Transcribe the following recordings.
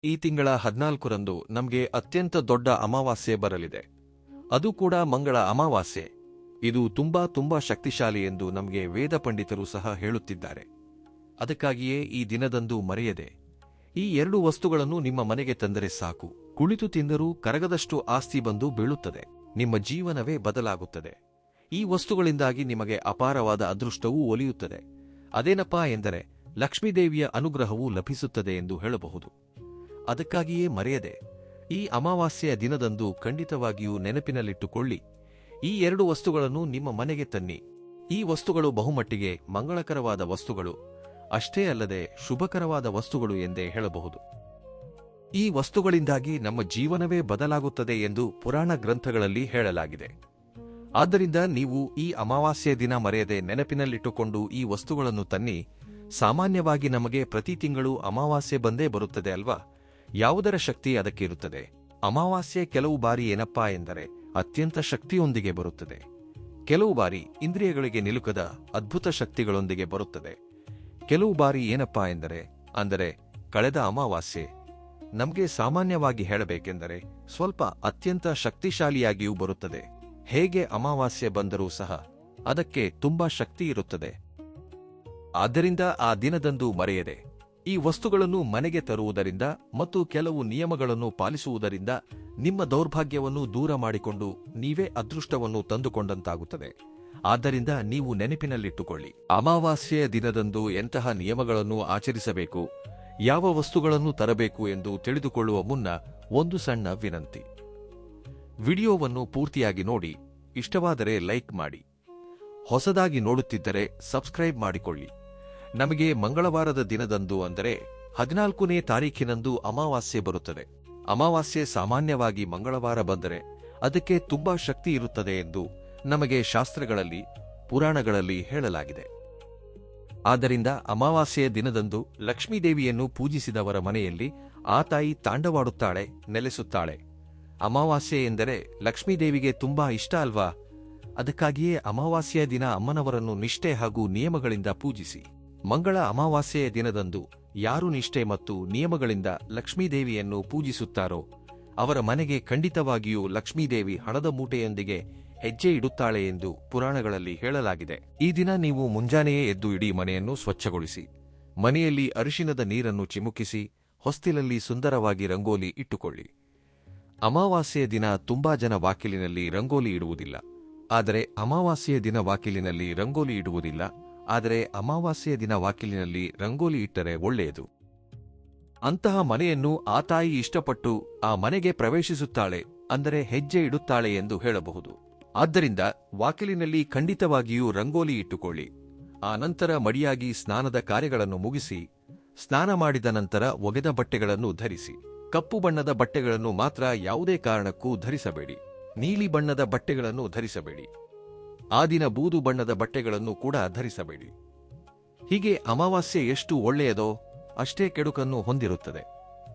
ಈ ತಿಂಗಳ 14ರಂದು ನಮಗೆ ಅತ್ಯಂತ ದೊಡ್ಡ ಅಮಾವಾಸ್ಯೆ ಬರಲಿದೆ. ಅದು ಕೂಡ ಮಂಗಳ ಅಮಾವಾಸ್ಯೆ. ಇದು ತುಂಬಾ ಶಕ್ತಿಶಾಲಿ ಎಂದು ನಮಗೆ ವೇದ ಪಂಡಿತರು ಸಹ ಹೇಳುತ್ತಿದ್ದಾರೆ. ಅದಕ್ಕಾಗಿಯೇ ಈ ದಿನದಂದು ಮರೆಯದೆ ಈ 2 ವಸ್ತುಗಳನ್ನು ನಿಮ್ಮ ಮನೆಗೆ ತಂದರೆ ಸಾಕು. ಕುಳಿತು ತಿಂದರೂ ಕರಗದಷ್ಟು ಆಸ್ತಿ ಬಂದು ಬೀಳುತ್ತದೆ. ನಿಮ್ಮ ಜೀವನವೇ ಬದಲಾಗುತ್ತದೆ. ಈ ವಸ್ತುಗಳಿಂದಾಗಿ ನಿಮಗೆ ಅಪಾರವಾದ ಅದೃಷ್ಟವೂ ಒಲಿಯುತ್ತದೆ. ಅದೇನಪ್ಪಾ ಎಂದರೆ ಲಕ್ಷ್ಮೀದೇವಿಯ ಅನುಗ್ರಹವೂ ಲಭಿಸುತ್ತದೆ ಎಂದು ಹೇಳಬಹುದು. ಅದಕ್ಕಾಗಿಯೇ ಮರೆಯದೆ ಈ ಅಮಾವಾಸ್ಯೆಯ ದಿನದಂದು ಖಂಡಿತವಾಗಿಯೂ ನೆನಪಿನಲ್ಲಿಟ್ಟುಕೊಳ್ಳಿ. ಈ 2 ವಸ್ತುಗಳನ್ನು ನಿಮ್ಮ ಮನೆಗೆ ತನ್ನಿ. ಈ ವಸ್ತುಗಳು ಬಹುಮಟ್ಟಿಗೆ ಮಂಗಳಕರವಾದ ವಸ್ತುಗಳು, ಅಷ್ಟೇ ಅಲ್ಲದೆ ಶುಭಕರವಾದ ವಸ್ತುಗಳು ಎಂದೇ ಹೇಳಬಹುದು. ಈ ವಸ್ತುಗಳಿಂದಾಗಿ ನಮ್ಮ ಜೀವನವೇ ಬದಲಾಗುತ್ತದೆ ಎಂದು ಪುರಾಣ ಗ್ರಂಥಗಳಲ್ಲಿ ಹೇಳಲಾಗಿದೆ. ಆದ್ದರಿಂದ ನೀವು ಈ ಅಮಾವಾಸ್ಯೆಯ ದಿನ ಮರೆಯದೆ ನೆನಪಿನಲ್ಲಿಟ್ಟುಕೊಂಡು ಈ ವಸ್ತುಗಳನ್ನು ತನ್ನಿ. ಸಾಮಾನ್ಯವಾಗಿ ನಮಗೆ ಪ್ರತಿ ತಿಂಗಳು ಅಮಾವಾಸ್ಯೆ ಬಂದೇ ಬರುತ್ತದೆ ಅಲ್ವಾ? ಯಾವುದರ ಶಕ್ತಿ ಅದಕ್ಕಿರುತ್ತದೆ. ಅಮಾವಾಸ್ಯೆ ಕೆಲವು ಬಾರಿ ಏನಪ್ಪಾ ಎಂದರೆ ಅತ್ಯಂತ ಶಕ್ತಿಯೊಂದಿಗೆ ಬರುತ್ತದೆ. ಕೆಲವು ಬಾರಿ ಇಂದ್ರಿಯಗಳಿಗೆ ನಿಲುಕದ ಅದ್ಭುತ ಶಕ್ತಿಗಳೊಂದಿಗೆ ಬರುತ್ತದೆ. ಕೆಲವು ಬಾರಿ ಏನಪ್ಪಾ ಅಂದರೆ ಕಳೆದ ಅಮಾವಾಸ್ಯೆ ನಮಗೆ ಸಾಮಾನ್ಯವಾಗಿ ಹೇಳಬೇಕೆಂದರೆ ಸ್ವಲ್ಪ ಅತ್ಯಂತ ಶಕ್ತಿಶಾಲಿಯಾಗಿಯೂ ಬರುತ್ತದೆ. ಹೇಗೆ ಅಮಾವಾಸ್ಯೆ ಬಂದರೂ ಸಹ ಅದಕ್ಕೆ ತುಂಬಾ ಶಕ್ತಿ ಇರುತ್ತದೆ. ಆದ್ದರಿಂದ ಆ ದಿನದಂದು ಮರೆಯದೆ ಈ ವಸ್ತುಗಳನ್ನು ಮನೆಗೆ ತರುವುದರಿಂದ ಮತ್ತು ಕೆಲವು ನಿಯಮಗಳನ್ನು ಪಾಲಿಸುವುದರಿಂದ ನಿಮ್ಮ ದೌರ್ಭಾಗ್ಯವನ್ನು ದೂರ ಮಾಡಿಕೊಂಡು ನೀವೇ ಅದೃಷ್ಟವನ್ನು ತಂದುಕೊಂಡಂತಾಗುತ್ತದೆ. ಆದ್ದರಿಂದ ನೀವು ನೆನಪಿನಲ್ಲಿಟ್ಟುಕೊಳ್ಳಿ, ಅಮಾವಾಸ್ಯೆಯ ದಿನದಂದು ಎಂತಹ ನಿಯಮಗಳನ್ನು ಆಚರಿಸಬೇಕು, ಯಾವ ವಸ್ತುಗಳನ್ನು ತರಬೇಕು ಎಂದು ತಿಳಿದುಕೊಳ್ಳುವ ಮುನ್ನ ಒಂದು ಸಣ್ಣ ವಿನಂತಿ. ವಿಡಿಯೋವನ್ನು ಪೂರ್ತಿಯಾಗಿ ನೋಡಿ. ಇಷ್ಟವಾದರೆ ಲೈಕ್ ಮಾಡಿ. ಹೊಸದಾಗಿ ನೋಡುತ್ತಿದ್ದರೆ ಸಬ್ಸ್ಕ್ರೈಬ್ ಮಾಡಿಕೊಳ್ಳಿ. ನಮಗೆ ಮಂಗಳವಾರದ ದಿನದಂದು ಅಂದರೆ 14ನೇ ತಾರೀಖಿನಂದು ಅಮಾವಾಸ್ಯೆ ಬರುತ್ತದೆ. ಅಮಾವಾಸ್ಯೆ ಸಾಮಾನ್ಯವಾಗಿ ಮಂಗಳವಾರ ಬಂದರೆ ಅದಕ್ಕೆ ತುಂಬಾ ಶಕ್ತಿ ಇರುತ್ತದೆ ಎಂದು ನಮಗೆ ಶಾಸ್ತ್ರಗಳಲ್ಲಿ, ಪುರಾಣಗಳಲ್ಲಿ ಹೇಳಲಾಗಿದೆ. ಆದ್ದರಿಂದ ಅಮಾವಾಸ್ಯೆಯ ದಿನದಂದು ಲಕ್ಷ್ಮೀದೇವಿಯನ್ನು ಪೂಜಿಸಿದವರ ಮನೆಯಲ್ಲಿ ಆ ತಾಯಿ ತಾಂಡವಾಡುತ್ತಾಳೆ, ನೆಲೆಸುತ್ತಾಳೆ. ಅಮಾವಾಸ್ಯೆ ಎಂದರೆ ಲಕ್ಷ್ಮೀದೇವಿಗೆ ತುಂಬಾ ಇಷ್ಟ ಅಲ್ವಾ? ಅದಕ್ಕಾಗಿಯೇ ಅಮಾವಾಸ್ಯೆಯ ದಿನ ಅಮ್ಮನವರನ್ನು ನಿಷ್ಠೆ ಹಾಗೂ ನಿಯಮಗಳಿಂದ ಪೂಜಿಸಿ. ಮಂಗಳ ಅಮಾವಾಸ್ಯೆಯ ದಿನದಂದು ಯಾರು ನಿಷ್ಠೆ ಮತ್ತು ನಿಯಮಗಳಿಂದ ಲಕ್ಷ್ಮೀದೇವಿಯನ್ನು ಪೂಜಿಸುತ್ತಾರೋ ಅವರ ಮನೆಗೆ ಖಂಡಿತವಾಗಿಯೂ ಲಕ್ಷ್ಮೀದೇವಿ ಹಣದ ಮೂಟೆಯೊಂದಿಗೆ ಹೆಜ್ಜೆ ಇಡುತ್ತಾಳೆ ಎಂದು ಪುರಾಣಗಳಲ್ಲಿ ಹೇಳಲಾಗಿದೆ. ಈ ದಿನ ನೀವು ಮುಂಜಾನೆಯೇ ಎದ್ದು ಇಡೀ ಮನೆಯನ್ನು ಸ್ವಚ್ಛಗೊಳಿಸಿ, ಮನೆಯಲ್ಲಿ ಅರಿಶಿನದ ನೀರನ್ನು ಚಿಮುಕಿಸಿ, ಹೊಸ್ತಿಲಲ್ಲಿ ಸುಂದರವಾಗಿ ರಂಗೋಲಿ ಇಟ್ಟುಕೊಳ್ಳಿ. ಅಮಾವಾಸ್ಯೆಯ ದಿನ ತುಂಬಾ ಜನ ವಾಕಿಲಿನಲ್ಲಿ ರಂಗೋಲಿ ಇಡುವುದಿಲ್ಲ. ಆದರೆ ಅಮಾವಾಸ್ಯೆಯ ದಿನ ವಾಕಿಲಿನಲ್ಲಿ ರಂಗೋಲಿ ಇಟ್ಟರೆ ಒಳ್ಳೆಯದು. ಅಂತಹ ಮನೆಯನ್ನು ಆ ತಾಯಿ ಇಷ್ಟಪಟ್ಟು ಆ ಮನೆಗೆ ಪ್ರವೇಶಿಸುತ್ತಾಳೆ, ಅಂದರೆ ಹೆಜ್ಜೆ ಇಡುತ್ತಾಳೆ ಎಂದು ಹೇಳಬಹುದು. ಆದ್ದರಿಂದ ವಾಕಿಲಿನಲ್ಲಿ ಖಂಡಿತವಾಗಿಯೂ ರಂಗೋಲಿ ಇಟ್ಟುಕೊಳ್ಳಿ. ಆ ನಂತರ ಮಡಿಯಾಗಿ ಸ್ನಾನದ ಕಾರ್ಯಗಳನ್ನು ಮುಗಿಸಿ, ಸ್ನಾನ ಮಾಡಿದ ನಂತರ ಒಗೆದ ಬಟ್ಟೆಗಳನ್ನು ಧರಿಸಿ. ಕಪ್ಪು ಬಣ್ಣದ ಬಟ್ಟೆಗಳನ್ನು ಮಾತ್ರ ಯಾವುದೇ ಕಾರಣಕ್ಕೂ ಧರಿಸಬೇಡಿ. ನೀಲಿ ಬಣ್ಣದ ಬಟ್ಟೆಗಳನ್ನು ಧರಿಸಬೇಡಿ. ಆ ದಿನ ಬೂದು ಬಣ್ಣದ ಬಟ್ಟೆಗಳನ್ನು ಕೂಡ ಧರಿಸಬೇಡಿ. ಹೀಗೆ ಅಮಾವಾಸ್ಯೆ ಎಷ್ಟು ಒಳ್ಳೆಯದೋ ಅಷ್ಟೇ ಕೆಡುಕನ್ನು ಹೊಂದಿರುತ್ತದೆ.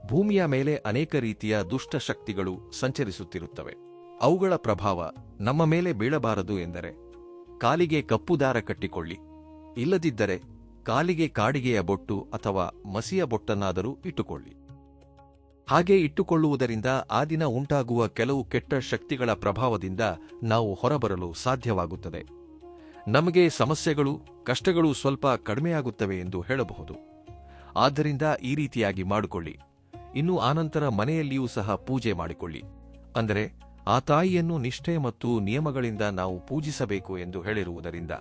ಭೂಮಿಯ ಮೇಲೆ ಅನೇಕ ರೀತಿಯ ದುಷ್ಟ ಶಕ್ತಿಗಳು ಸಂಚರಿಸುತ್ತಿರುತ್ತವೆ. ಅವುಗಳ ಪ್ರಭಾವ ನಮ್ಮ ಮೇಲೆ ಬೀಳಬಾರದು ಎಂದರೆ ಕಾಲಿಗೆ ಕಪ್ಪು ದಾರ ಕಟ್ಟಿಕೊಳ್ಳಿ. ಇಲ್ಲದಿದ್ದರೆ ಕಾಲಿಗೆ ಕಾಡಿಗೆಯ ಬೊಟ್ಟು ಅಥವಾ ಮಸಿಯ ಬೊಟ್ಟನ್ನಾದರೂ ಇಟ್ಟುಕೊಳ್ಳಿ. ಹಾಗೆ ಇಟ್ಟುಕೊಳ್ಳುವುದರಿಂದ ಆ ದಿನ ಉಂಟಾಗುವ ಕೆಲವು ಕೆಟ್ಟ ಶಕ್ತಿಗಳ ಪ್ರಭಾವದಿಂದ ನಾವು ಹೊರಬರಲು ಸಾಧ್ಯವಾಗುತ್ತದೆ. ನಮಗೆ ಸಮಸ್ಯೆಗಳು, ಕಷ್ಟಗಳು ಸ್ವಲ್ಪ ಕಡಿಮೆಯಾಗುತ್ತವೆ ಎಂದು ಹೇಳಬಹುದು. ಆದ್ದರಿಂದ ಈ ರೀತಿಯಾಗಿ ಮಾಡಿಕೊಳ್ಳಿ. ಇನ್ನು ಆನಂತರ ಮನೆಯಲ್ಲಿಯೂ ಸಹ ಪೂಜೆ ಮಾಡಿಕೊಳ್ಳಿ. ಅಂದರೆ ಆ ತಾಯಿಯನ್ನು ನಿಷ್ಠೆ ಮತ್ತು ನಿಯಮಗಳಿಂದ ನಾವು ಪೂಜಿಸಬೇಕು ಎಂದು ಹೇಳಿರುವುದರಿಂದ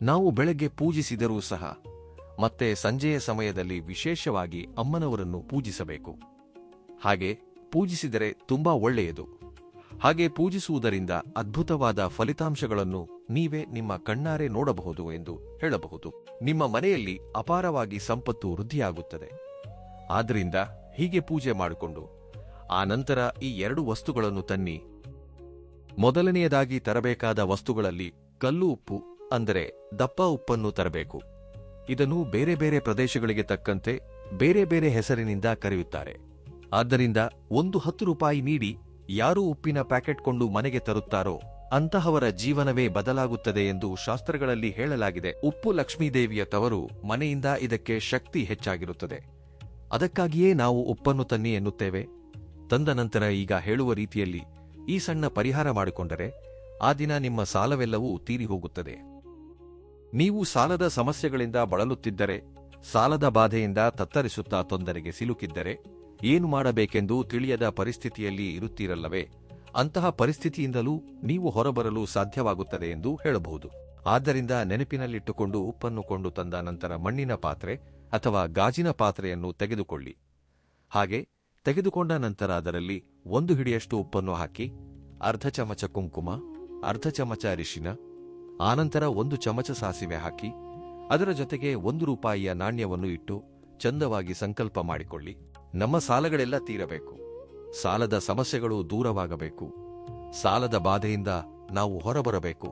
ನಾವು ಬೆಳಗ್ಗೆ ಪೂಜಿಸಿದರೂ ಸಹ ಮತ್ತೆ ಸಂಜೆಯ ಸಮಯದಲ್ಲಿ ವಿಶೇಷವಾಗಿ ಅಮ್ಮನವರನ್ನು ಪೂಜಿಸಬೇಕು. ಹಾಗೆ ಪೂಜಿಸಿದರೆ ತುಂಬಾ ಒಳ್ಳೆಯದು. ಹಾಗೆ ಪೂಜಿಸುವುದರಿಂದ ಅದ್ಭುತವಾದ ಫಲಿತಾಂಶಗಳನ್ನು ನೀವೇ ನಿಮ್ಮ ಕಣ್ಣಾರೆ ನೋಡಬಹುದು ಎಂದು ಹೇಳಬಹುದು. ನಿಮ್ಮ ಮನೆಯಲ್ಲಿ ಅಪಾರವಾಗಿ ಸಂಪತ್ತು ವೃದ್ಧಿಯಾಗುತ್ತದೆ. ಆದ್ದರಿಂದ ಹೀಗೆ ಪೂಜೆ ಮಾಡಿಕೊಂಡು ಆ ನಂತರ ಈ 2 ವಸ್ತುಗಳನ್ನು ತನ್ನಿ. ಮೊದಲನೆಯದಾಗಿ ತರಬೇಕಾದ ವಸ್ತುಗಳಲ್ಲಿ ಕಲ್ಲು ಉಪ್ಪು, ಅಂದರೆ ದಪ್ಪ ಉಪ್ಪನ್ನು ತರಬೇಕು. ಇದನ್ನು ಬೇರೆ ಬೇರೆ ಪ್ರದೇಶಗಳಿಗೆ ತಕ್ಕಂತೆ ಬೇರೆ ಬೇರೆ ಹೆಸರಿನಿಂದ ಕರೆಯುತ್ತಾರೆ. ಆದ್ದರಿಂದ ಒಂದು 10 ರೂಪಾಯಿ ನೀಡಿ ಯಾರು ಉಪ್ಪಿನ ಪ್ಯಾಕೆಟ್ ಕೊಂಡು ಮನೆಗೆ ತರುತ್ತಾರೋ ಅಂತಹವರ ಜೀವನವೇ ಬದಲಾಗುತ್ತದೆ ಎಂದು ಶಾಸ್ತ್ರಗಳಲ್ಲಿ ಹೇಳಲಾಗಿದೆ. ಉಪ್ಪು ಲಕ್ಷ್ಮೀದೇವಿಯ ತವರು ಮನೆಯಿಂದ ಇದಕ್ಕೆ ಶಕ್ತಿ ಹೆಚ್ಚಾಗಿರುತ್ತದೆ. ಅದಕ್ಕಾಗಿಯೇ ನಾವು ಉಪ್ಪನ್ನು ತನ್ನಿ ಎನ್ನುತ್ತೇವೆ. ತಂದ ನಂತರ ಈಗ ಹೇಳುವ ರೀತಿಯಲ್ಲಿ ಈ ಸಣ್ಣ ಪರಿಹಾರ ಮಾಡಿಕೊಂಡರೆ ಆ ದಿನ ನಿಮ್ಮ ಸಾಲವೆಲ್ಲವೂ ತೀರಿ ಹೋಗುತ್ತದೆ. ನೀವು ಸಾಲದ ಸಮಸ್ಯೆಗಳಿಂದ ಬಳಲುತ್ತಿದ್ದರೆ, ಸಾಲದ ಬಾಧೆಯಿಂದ ತತ್ತರಿಸುತ್ತಾ ತೊಂದರೆಗೆ ಸಿಲುಕಿದ್ದರೆ, ಏನು ಮಾಡಬೇಕೆಂದು ತಿಳಿಯದ ಪರಿಸ್ಥಿತಿಯಲ್ಲಿ ಇರುತ್ತೀರಲ್ಲವೇ, ಅಂತಹ ಪರಿಸ್ಥಿತಿಯಿಂದಲೂ ನೀವು ಹೊರಬರಲು ಸಾಧ್ಯವಾಗುತ್ತದೆ ಎಂದು ಹೇಳಬಹುದು. ಆದ್ದರಿಂದ ನೆನಪಿನಲ್ಲಿಟ್ಟುಕೊಂಡು ಉಪ್ಪನ್ನು ಕೊಂಡು ತಂದ ನಂತರ ಮಣ್ಣಿನ ಪಾತ್ರೆ ಅಥವಾ ಗಾಜಿನ ಪಾತ್ರೆಯನ್ನು ತೆಗೆದುಕೊಳ್ಳಿ. ಹಾಗೆ ತೆಗೆದುಕೊಂಡ ನಂತರ ಅದರಲ್ಲಿ 1 ಹಿಡಿಯಷ್ಟು ಉಪ್ಪನ್ನು ಹಾಕಿ, ಅರ್ಧ ಚಮಚ ಕುಂಕುಮ, ಅರ್ಧ ಚಮಚ ಅರಿಶಿನ, ಆನಂತರ 1 ಚಮಚ ಸಾಸಿವೆ ಹಾಕಿ, ಅದರ ಜೊತೆಗೆ 1 ರೂಪಾಯಿಯ ನಾಣ್ಯವನ್ನು ಇಟ್ಟು ಚಂದವಾಗಿ ಸಂಕಲ್ಪ ಮಾಡಿಕೊಳ್ಳಿ. ನಮ್ಮ ಸಾಲಗಳೆಲ್ಲ ತೀರಬೇಕು, ಸಾಲದ ಸಮಸ್ಯೆಗಳು ದೂರವಾಗಬೇಕು, ಸಾಲದ ಬಾಧೆಯಿಂದ ನಾವು ಹೊರಬರಬೇಕು.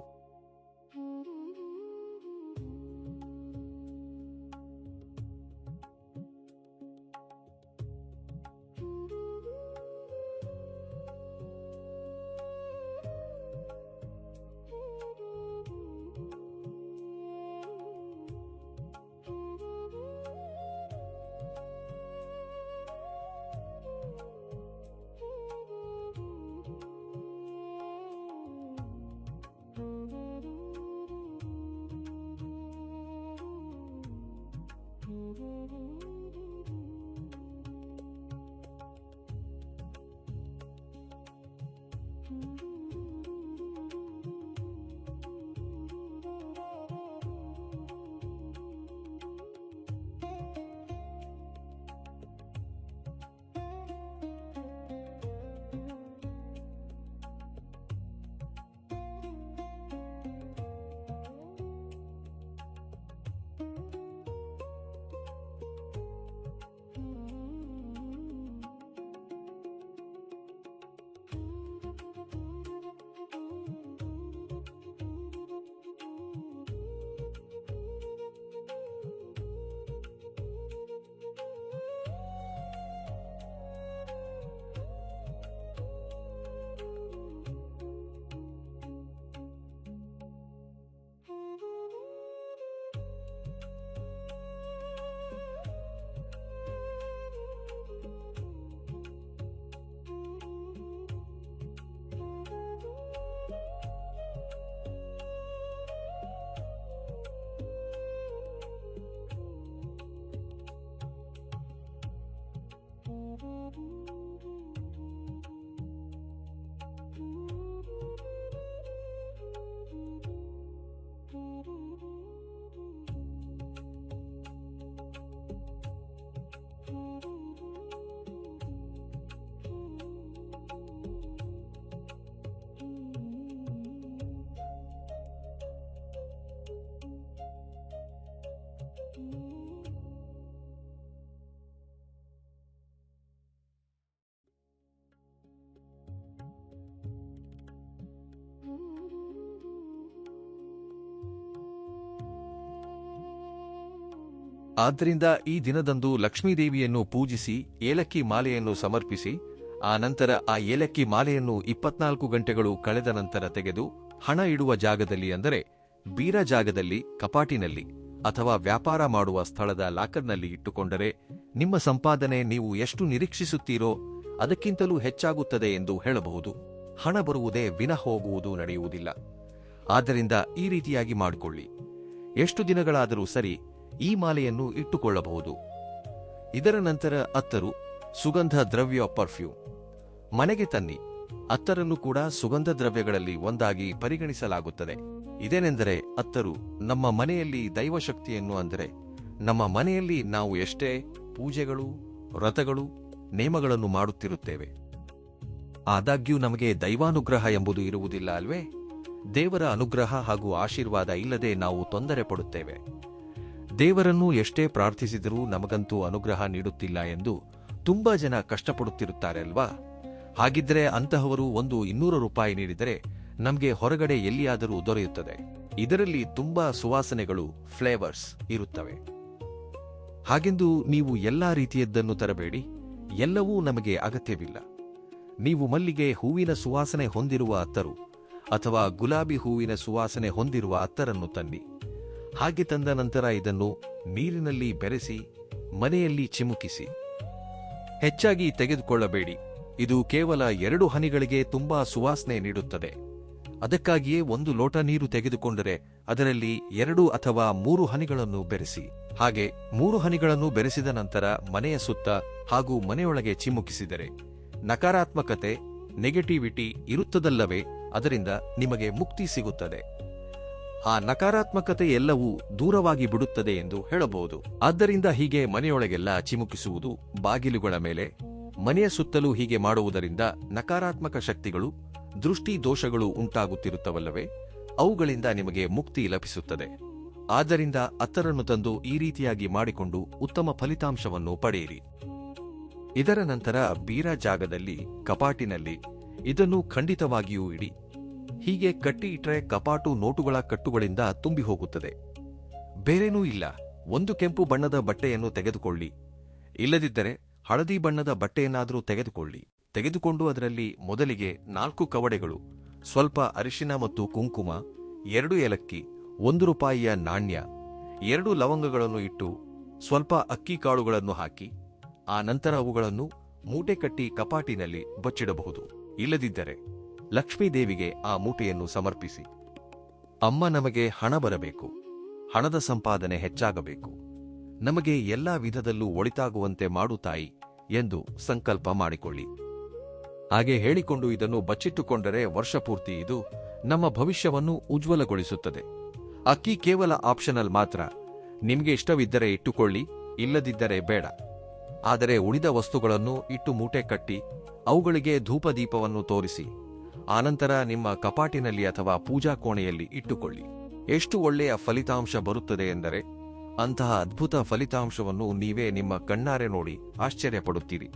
ಆದ್ದರಿಂದ ಈ ದಿನದಂದು ಲಕ್ಷ್ಮೀದೇವಿಯನ್ನು ಪೂಜಿಸಿ ಏಲಕ್ಕಿ ಮಾಲೆಯನ್ನು ಸಮರ್ಪಿಸಿ, ಆ ನಂತರ ಆ ಏಲಕ್ಕಿ ಮಾಲೆಯನ್ನು 24 ಗಂಟೆಗಳು ಕಳೆದ ನಂತರ ತೆಗೆದು ಹಣ ಇಡುವ ಜಾಗದಲ್ಲಿ, ಅಂದರೆ ಬೀರ ಜಾಗದಲ್ಲಿ, ಕಪಾಟಿನಲ್ಲಿ ಅಥವಾ ವ್ಯಾಪಾರ ಮಾಡುವ ಸ್ಥಳದ ಲಾಕರ್ನಲ್ಲಿ ಇಟ್ಟುಕೊಂಡರೆ ನಿಮ್ಮ ಸಂಪಾದನೆ ನೀವು ಎಷ್ಟು ನಿರೀಕ್ಷಿಸುತ್ತೀರೋ ಅದಕ್ಕಿಂತಲೂ ಹೆಚ್ಚಾಗುತ್ತದೆ ಎಂದು ಹೇಳಬಹುದು. ಹಣ ಬರುವುದೇ ವಿನ ಹೋಗುವುದು ನಡೆಯುವುದಿಲ್ಲ. ಆದ್ದರಿಂದ ಈ ರೀತಿಯಾಗಿ ಮಾಡಿಕೊಳ್ಳಿ. ಎಷ್ಟು ದಿನಗಳಾದರೂ ಸರಿ ಈ ಮಾಲೆಯನ್ನು ಇಟ್ಟುಕೊಳ್ಳಬಹುದು. ಇದರ ನಂತರ ಅತ್ತರು, ಸುಗಂಧ ದ್ರವ್ಯ, ಪರ್ಫ್ಯೂಮ್ ಮನೆಗೆ ತನ್ನಿ. ಅತ್ತರನ್ನು ಕೂಡ ಸುಗಂಧ ದ್ರವ್ಯಗಳಲ್ಲಿ ಒಂದಾಗಿ ಪರಿಗಣಿಸಲಾಗುತ್ತದೆ. ಇದೇನೆಂದರೆ ಅತ್ತರು ನಮ್ಮ ಮನೆಯಲ್ಲಿ ದೈವಶಕ್ತಿಯನ್ನು, ಅಂದರೆ ನಮ್ಮ ಮನೆಯಲ್ಲಿ ನಾವು ಎಷ್ಟೇ ಪೂಜೆಗಳು, ವ್ರತಗಳು, ನೇಮಗಳನ್ನು ಮಾಡುತ್ತಿರುತ್ತೇವೆ, ಆದಾಗ್ಯೂ ನಮಗೆ ದೈವಾನುಗ್ರಹ ಎಂಬುದು ಇರುವುದಿಲ್ಲ ಅಲ್ವೇ? ದೇವರ ಅನುಗ್ರಹ ಹಾಗೂ ಆಶೀರ್ವಾದ ಇಲ್ಲದೆ ನಾವು ತೊಂದರೆ ಪಡುತ್ತೇವೆ. ದೇವರನ್ನು ಎಷ್ಟೇ ಪ್ರಾರ್ಥಿಸಿದರೂ ನಮಗಂತೂ ಅನುಗ್ರಹ ನೀಡುತ್ತಿಲ್ಲ ಎಂದು ತುಂಬಾ ಜನ ಕಷ್ಟಪಡುತ್ತಿರುತ್ತಾರೆ ಅಲ್ವಾ? ಹಾಗಿದ್ರೆ ಅಂತಹವರು 200 ರೂಪಾಯಿ ನೀಡಿದರೆ ನಮಗೆ ಹೊರಗಡೆ ಎಲ್ಲಿಯಾದರೂ ದೊರೆಯುತ್ತದೆ. ಇದರಲ್ಲಿ ತುಂಬಾ ಸುವಾಸನೆಗಳು, ಫ್ಲೇವರ್ಸ್ ಇರುತ್ತವೆ. ಹಾಗೆಂದು ನೀವು ಎಲ್ಲಾ ರೀತಿಯದ್ದನ್ನು ತರಬೇಡಿ. ಎಲ್ಲವೂ ನಮಗೆ ಅಗತ್ಯವಿಲ್ಲ. ನೀವು ಮಲ್ಲಿಗೆ ಹೂವಿನ ಸುವಾಸನೆ ಹೊಂದಿರುವ ಅತ್ತರು ಅಥವಾ ಗುಲಾಬಿ ಹೂವಿನ ಸುವಾಸನೆ ಹೊಂದಿರುವ ಅತ್ತರನ್ನು ತನ್ನಿ. ಹಾಗೆ ತಂದ ನಂತರ ಇದನ್ನು ನೀರಿನಲ್ಲಿ ಬೆರೆಸಿ ಮನೆಯಲ್ಲಿ ಚಿಮುಕಿಸಿ. ಹೆಚ್ಚಾಗಿ ತೆಗೆದುಕೊಳ್ಳಬೇಡಿ. ಇದು ಕೇವಲ 2 ಹನಿಗಳಿಗೆ ತುಂಬಾ ಸುವಾಸನೆ ನೀಡುತ್ತದೆ. ಅದಕ್ಕಾಗಿಯೇ 1 ಲೋಟ ನೀರು ತೆಗೆದುಕೊಂಡರೆ ಅದರಲ್ಲಿ 2 ಅಥವಾ 3 ಹನಿಗಳನ್ನು ಬೆರೆಸಿ. ಹಾಗೆ 3 ಹನಿಗಳನ್ನು ಬೆರೆಸಿದ ನಂತರ ಮನೆಯ ಸುತ್ತ ಹಾಗೂ ಮನೆಯೊಳಗೆ ಚಿಮುಕಿಸಿದರೆ ನಕಾರಾತ್ಮಕತೆ, ನೆಗೆಟಿವಿಟಿ ಇರುತ್ತದಲ್ಲವೇ, ಅದರಿಂದ ನಿಮಗೆ ಮುಕ್ತಿ ಸಿಗುತ್ತದೆ. ಆ ನಕಾರಾತ್ಮಕತೆ ಎಲ್ಲವೂ ದೂರವಾಗಿ ಬಿಡುತ್ತದೆ ಎಂದು ಹೇಳಬಹುದು. ಆದ್ದರಿಂದ ಹೀಗೆ ಮನೆಯೊಳಗೆಲ್ಲ ಚಿಮುಕಿಸುವುದು, ಬಾಗಿಲುಗಳ ಮೇಲೆ, ಮನೆಯ ಸುತ್ತಲೂ ಹೀಗೆ ಮಾಡುವುದರಿಂದ ನಕಾರಾತ್ಮಕ ಶಕ್ತಿಗಳು, ದೃಷ್ಟಿ ದೋಷಗಳು ಉಂಟಾಗುತ್ತಿರುತ್ತವಲ್ಲವೇ, ಅವುಗಳಿಂದ ನಿಮಗೆ ಮುಕ್ತಿ ಲಭಿಸುತ್ತದೆ. ಆದ್ದರಿಂದ ಅತ್ತರನ್ನು ತಂದು ಈ ರೀತಿಯಾಗಿ ಮಾಡಿಕೊಂಡು ಉತ್ತಮ ಫಲಿತಾಂಶವನ್ನು ಪಡೆಯಿರಿ. ಇದರ ನಂತರ ಬೀರ ಜಾಗದಲ್ಲಿ, ಕಪಾಟಿನಲ್ಲಿ ಇದನ್ನು ಖಂಡಿತವಾಗಿಯೂ ಇಡಿ. ಹೀಗೆ ಕಟ್ಟಿ ಇಟ್ಟರೆ ಕಪಾಟು ನೋಟುಗಳ ಕಟ್ಟುಗಳಿಂದ ತುಂಬಿ ಹೋಗುತ್ತದೆ. ಬೇರೇನೂ ಇಲ್ಲ. 1 ಕೆಂಪು ಬಣ್ಣದ ಬಟ್ಟೆಯನ್ನು ತೆಗೆದುಕೊಳ್ಳಿ, ಇಲ್ಲದಿದ್ದರೆ ಹಳದಿ ಬಣ್ಣದ ಬಟ್ಟೆಯನ್ನಾದರೂ ತೆಗೆದುಕೊಂಡು ಅದರಲ್ಲಿ ಮೊದಲಿಗೆ 4 ಕವಡೆಗಳು, ಸ್ವಲ್ಪ ಅರಿಶಿನ ಮತ್ತು ಕುಂಕುಮ, 2 ಏಲಕ್ಕಿ, 1 ರೂಪಾಯಿಯ ನಾಣ್ಯ, 2 ಲವಂಗಗಳನ್ನು ಇಟ್ಟು ಸ್ವಲ್ಪ ಅಕ್ಕಿ ಕಾಳುಗಳನ್ನು ಹಾಕಿ ಆ ನಂತರ ಅವುಗಳನ್ನು ಮೂಟೆ ಕಟ್ಟಿ ಕಪಾಟಿನಲ್ಲಿ ಬಚ್ಚಿಡಬಹುದು. ಇಲ್ಲದಿದ್ದರೆ ಲಕ್ಷ್ಮೀದೇವಿಗೆ ಆ ಮೂಟೆಯನ್ನು ಸಮರ್ಪಿಸಿ. ಅಮ್ಮ, ನಮಗೆ ಹಣ ಬರಬೇಕು, ಹಣದ ಸಂಪಾದನೆ ಹೆಚ್ಚಾಗಬೇಕು, ನಮಗೆ ಎಲ್ಲಾ ವಿಧದಲ್ಲೂ ಒಳಿತಾಗುವಂತೆ ಮಾಡು ತಾಯಿ ಎಂದು ಸಂಕಲ್ಪ ಮಾಡಿಕೊಳ್ಳಿ. ಹಾಗೆ ಹೇಳಿಕೊಂಡು ಇದನ್ನು ಬಚ್ಚಿಟ್ಟುಕೊಂಡರೆ ವರ್ಷಪೂರ್ತಿ ಇದು ನಮ್ಮ ಭವಿಷ್ಯವನ್ನು ಉಜ್ವಲಗೊಳಿಸುತ್ತದೆ. ಅಕ್ಕಿ ಕೇವಲ ಆಪ್ಷನಲ್ ಮಾತ್ರ. ನಿಮಗೆ ಇಷ್ಟವಿದ್ದರೆ ಇಟ್ಟುಕೊಳ್ಳಿ, ಇಲ್ಲದಿದ್ದರೆ ಬೇಡ. ಆದರೆ ಉಳಿದ ವಸ್ತುಗಳನ್ನು ಇಟ್ಟು ಮೂಟೆ ಕಟ್ಟಿ ಅವುಗಳಿಗೆ ಧೂಪದೀಪವನ್ನು ತೋರಿಸಿ ಆನಂತರ ನಿಮ್ಮ ಕಪಾಟಿನಲ್ಲಿ ಅಥವಾ ಪೂಜಾ ಕೋಣೆಯಲ್ಲಿ ಇಟ್ಟುಕೊಳ್ಳಿ. ಎಷ್ಟು ಒಳ್ಳೆಯ ಫಲಿತಾಂಶ ಬರುತ್ತದೆ ಎಂದರೆ ಅಂತಹ ಅದ್ಭುತ ಫಲಿತಾಂಶವನ್ನು ನೀವೇ ನಿಮ್ಮ ಕಣ್ಣಾರೆ ನೋಡಿ ಆಶ್ಚರ್ಯಪಡುತ್ತೀರಿ.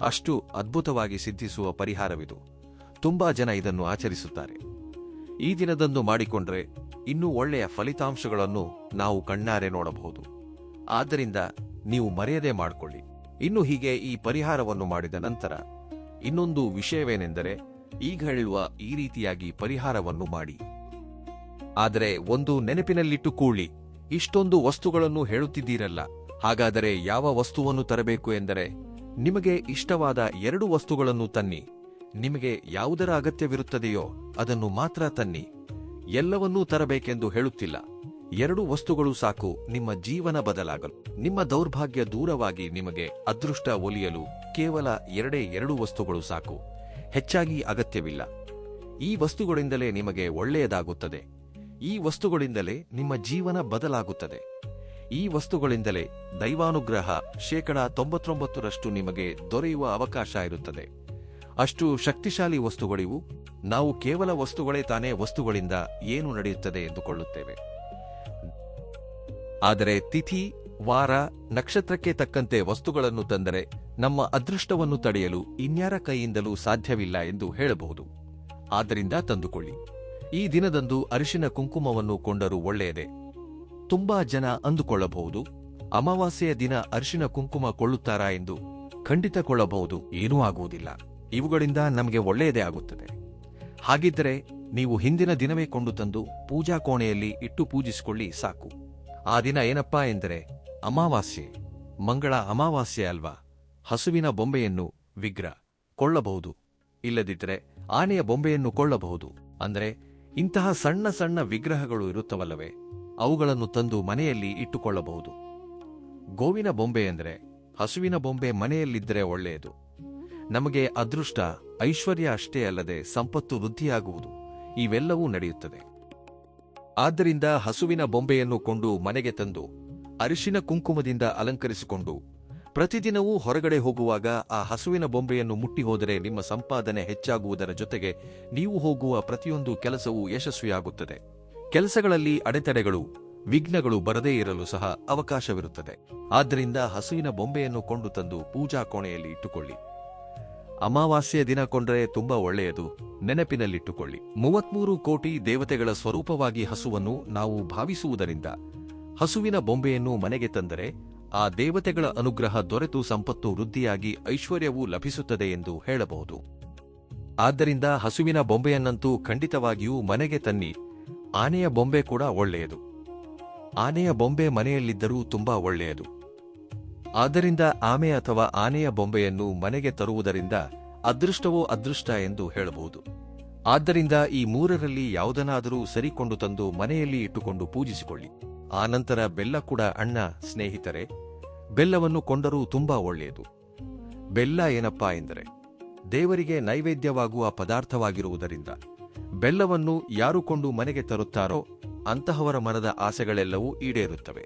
ಅಷ್ಟು ಅದ್ಭುತವಾಗಿ ಸಿದ್ಧಿಸುವ ಪರಿಹಾರವಿದು. ತುಂಬಾ ಜನ ಇದನ್ನು ಆಚರಿಸುತ್ತಾರೆ. ಈ ದಿನದಂದು ಮಾಡಿಕೊಂಡ್ರೆ ಇನ್ನೂ ಒಳ್ಳೆಯ ಫಲಿತಾಂಶಗಳನ್ನು ನಾವು ಕಣ್ಣಾರೆ ನೋಡಬಹುದು. ಆದ್ದರಿಂದ ನೀವು ಮರೆಯದೆ ಮಾಡಿಕೊಳ್ಳಿ. ಇನ್ನು ಹೀಗೆ ಈ ಪರಿಹಾರವನ್ನು ಮಾಡಿದ ನಂತರ ಇನ್ನೊಂದು ವಿಷಯವೇನೆಂದರೆ, ಈಗ ಹೇಳುವ ಈ ರೀತಿಯಾಗಿ ಪರಿಹಾರವನ್ನು ಮಾಡಿ. ಆದರೆ ಒಂದು ನೆನಪಿನಲ್ಲಿಟ್ಟುಕೊಳ್ಳಿ, ಇಷ್ಟೊಂದು ವಸ್ತುಗಳನ್ನು ಹೇಳುತ್ತಿದ್ದೀರಲ್ಲ, ಹಾಗಾದರೆ ಯಾವ ವಸ್ತುವನ್ನು ತರಬೇಕು ಎಂದರೆ ನಿಮಗೆ ಇಷ್ಟವಾದ 2 ವಸ್ತುಗಳನ್ನು ತನ್ನಿ. ನಿಮಗೆ ಯಾವುದರ ಅಗತ್ಯವಿರುತ್ತದೆಯೋ ಅದನ್ನು ಮಾತ್ರ ತನ್ನಿ. ಎಲ್ಲವನ್ನೂ ತರಬೇಕೆಂದು ಹೇಳುತ್ತಿಲ್ಲ. 2 ವಸ್ತುಗಳು ಸಾಕು ನಿಮ್ಮ ಜೀವನ ಬದಲಾಗಲು. ನಿಮ್ಮ ದೌರ್ಭಾಗ್ಯ ದೂರವಾಗಿ ನಿಮಗೆ ಅದೃಷ್ಟ ಒಲಿಯಲು ಕೇವಲ 2 ವಸ್ತುಗಳು ಸಾಕು. ಹೆಚ್ಚಾಗಿ ಅಗತ್ಯವಿಲ್ಲ. ಈ ವಸ್ತುಗಳಿಂದಲೇ ನಿಮಗೆ ಒಳ್ಳೆಯದಾಗುತ್ತದೆ. ಈ ವಸ್ತುಗಳಿಂದಲೇ ನಿಮ್ಮ ಜೀವನ ಬದಲಾಗುತ್ತದೆ. ಈ ವಸ್ತುಗಳಿಂದಲೇ ದೈವಾನುಗ್ರಹ 99% ನಿಮಗೆ ದೊರೆಯುವ ಅವಕಾಶ ಇರುತ್ತದೆ. ಅಷ್ಟು ಶಕ್ತಿಶಾಲಿ ವಸ್ತುಗಳಿವು. ನಾವು ಕೇವಲ ವಸ್ತುಗಳೇ ತಾನೇ ವಸ್ತುಗಳಿಂದ ಏನು ನಡೆಯುತ್ತದೆ ಎಂದುಕೊಳ್ಳುತ್ತೇವೆ. ಆದರೆ ತಿಥಿ, ವಾರ, ನಕ್ಷತ್ರಕ್ಕೆ ತಕ್ಕಂತೆ ವಸ್ತುಗಳನ್ನು ತಂದರೆ ನಮ್ಮ ಅದೃಷ್ಟವನ್ನು ತಡೆಯಲು ಇನ್ಯಾರ ಕೈಯಿಂದಲೂ ಸಾಧ್ಯವಿಲ್ಲ ಎಂದು ಹೇಳಬಹುದು. ಆದ್ದರಿಂದ ತಂದುಕೊಳ್ಳಿ. ಈ ದಿನದಂದು ಅರಿಶಿನ ಕುಂಕುಮವನ್ನು ಕೊಂಡರೂ ಒಳ್ಳೆಯದೇ. ತುಂಬಾ ಜನ ಅಂದುಕೊಳ್ಳಬಹುದು, ಅಮಾವಾಸ್ಯೆಯ ದಿನ ಅರಿಶಿನ ಕುಂಕುಮ ಕೊಳ್ಳುತ್ತಾರಾ ಎಂದು. ಖಂಡಿತ ಕೊಳ್ಳಬಹುದು, ಏನೂ ಆಗುವುದಿಲ್ಲ. ಇವುಗಳಿಂದ ನಮಗೆ ಒಳ್ಳೆಯದೇ ಆಗುತ್ತದೆ. ಹಾಗಿದ್ದರೆ ನೀವು ಹಿಂದಿನ ದಿನವೇ ಕೊಂಡು ತಂದು ಪೂಜಾ ಕೋಣೆಯಲ್ಲಿ ಇಟ್ಟು ಪೂಜಿಸಿಕೊಳ್ಳಿ ಸಾಕು. ಆ ದಿನ ಏನಪ್ಪಾ ಎಂದರೆ ಅಮಾವಾಸ್ಯೆ, ಮಂಗಳ ಅಮಾವಾಸ್ಯೆ ಅಲ್ವಾ. ಹಸುವಿನ ಬೊಂಬೆಯನ್ನು ವಿಗ್ರಹ ಕೊಳ್ಳಬಹುದು, ಇಲ್ಲದಿದ್ದರೆ ಆನೆಯ ಬೊಂಬೆಯನ್ನು ಕೊಳ್ಳಬಹುದು. ಅಂದರೆ ಇಂತಹ ಸಣ್ಣ ಸಣ್ಣ ವಿಗ್ರಹಗಳು ಇರುತ್ತವಲ್ಲವೇ, ಅವುಗಳನ್ನು ತಂದು ಮನೆಯಲ್ಲಿ ಇಟ್ಟುಕೊಳ್ಳಬಹುದು. ಗೋವಿನ ಬೊಂಬೆ ಎಂದರೆ ಹಸುವಿನ ಬೊಂಬೆ ಮನೆಯಲ್ಲಿದ್ದರೆ ಒಳ್ಳೆಯದು. ನಮಗೆ ಅದೃಷ್ಟ, ಐಶ್ವರ್ಯ ಅಷ್ಟೇ ಅಲ್ಲದೆ ಸಂಪತ್ತು ವೃದ್ಧಿಯಾಗುವುದು, ಇವೆಲ್ಲವೂ ನಡೆಯುತ್ತದೆ. ಆದ್ದರಿಂದ ಹಸುವಿನ ಬೊಂಬೆಯನ್ನು ಕೊಂಡು ಮನೆಗೆ ತಂದು ಅರಿಶಿನ ಕುಂಕುಮದಿಂದ ಅಲಂಕರಿಸಿಕೊಂಡು ಪ್ರತಿದಿನವೂ ಹೊರಗಡೆ ಹೋಗುವಾಗ ಆ ಹಸುವಿನ ಬೊಂಬೆಯನ್ನು ಮುಟ್ಟಿ ಹೋದರೆ ನಿಮ್ಮ ಸಂಪಾದನೆ ಹೆಚ್ಚಾಗುವುದರ ಜೊತೆಗೆ ನೀವು ಹೋಗುವ ಪ್ರತಿಯೊಂದು ಕೆಲಸವೂ ಯಶಸ್ವಿಯಾಗುತ್ತದೆ. ಕೆಲಸಗಳಲ್ಲಿ ಅಡೆತಡೆಗಳು, ವಿಘ್ನಗಳು ಬರದೇ ಇರಲು ಸಹ ಅವಕಾಶವಿರುತ್ತದೆ. ಆದ್ದರಿಂದ ಹಸುವಿನ ಬೊಂಬೆಯನ್ನು ಕೊಂಡು ತಂದು ಪೂಜಾ ಕೋಣೆಯಲ್ಲಿ ಇಟ್ಟುಕೊಳ್ಳಿ. ಅಮಾವಾಸ್ಯೆಯ ದಿನ ಕೊಂಡರೆ ತುಂಬಾ ಒಳ್ಳೆಯದು. ನೆನಪಿನಲ್ಲಿಟ್ಟುಕೊಳ್ಳಿ, 33 ಕೋಟಿ ದೇವತೆಗಳ ಸ್ವರೂಪವಾಗಿ ಹಸುವನ್ನು ನಾವು ಭಾವಿಸುವುದರಿಂದ ಹಸುವಿನ ಬೊಂಬೆಯನ್ನು ಮನೆಗೆ ತಂದರೆ ಆ ದೇವತೆಗಳ ಅನುಗ್ರಹ ದೊರೆತು ಸಂಪತ್ತು ವೃದ್ಧಿಯಾಗಿ ಐಶ್ವರ್ಯವೂ ಲಭಿಸುತ್ತದೆ ಎಂದು ಹೇಳಬಹುದು. ಆದ್ದರಿಂದ ಹಸುವಿನ ಬೊಂಬೆಯನ್ನಂತೂ ಖಂಡಿತವಾಗಿಯೂ ಮನೆಗೆ ತನ್ನಿ. ಆನೆಯ ಬೊಂಬೆ ಕೂಡ ಒಳ್ಳೆಯದು. ಆನೆಯ ಬೊಂಬೆ ಮನೆಯಲ್ಲಿದ್ದರೂ ತುಂಬಾ ಒಳ್ಳೆಯದು. ಆದ್ದರಿಂದ ಆಮೆ ಅಥವಾ ಆನೆಯ ಬೊಂಬೆಯನ್ನು ಮನೆಗೆ ತರುವುದರಿಂದ ಅದೃಷ್ಟವೋ ಅದೃಷ್ಟ ಎಂದು ಹೇಳಬಹುದು. ಆದ್ದರಿಂದ ಈ ಮೂರರಲ್ಲಿ ಯಾವುದನ್ನಾದರೂ ಸರಿಕೊಂಡು ತಂದು ಮನೆಯಲ್ಲಿ ಇಟ್ಟುಕೊಂಡು ಪೂಜಿಸಿಕೊಳ್ಳಿ. ಆನಂತರ ಬೆಲ್ಲ ಕೂಡ ಅಣ್ಣ ಸ್ನೇಹಿತರೆ, ಬೆಲ್ಲವನ್ನು ಕೊಂಡರೂ ತುಂಬಾ ಒಳ್ಳೆಯದು. ಬೆಲ್ಲ ಏನಪ್ಪಾ ಎಂದರೆ ದೇವರಿಗೆ ನೈವೇದ್ಯವಾಗುವ ಪದಾರ್ಥವಾಗಿರುವುದರಿಂದ ಬೆಲ್ಲವನ್ನು ಯಾರು ಕೊಂಡು ಮನೆಗೆ ತರುತ್ತಾರೋ ಅಂತಹವರ ಮನದ ಆಸೆಗಳೆಲ್ಲವೂ ಈಡೇರುತ್ತವೆ.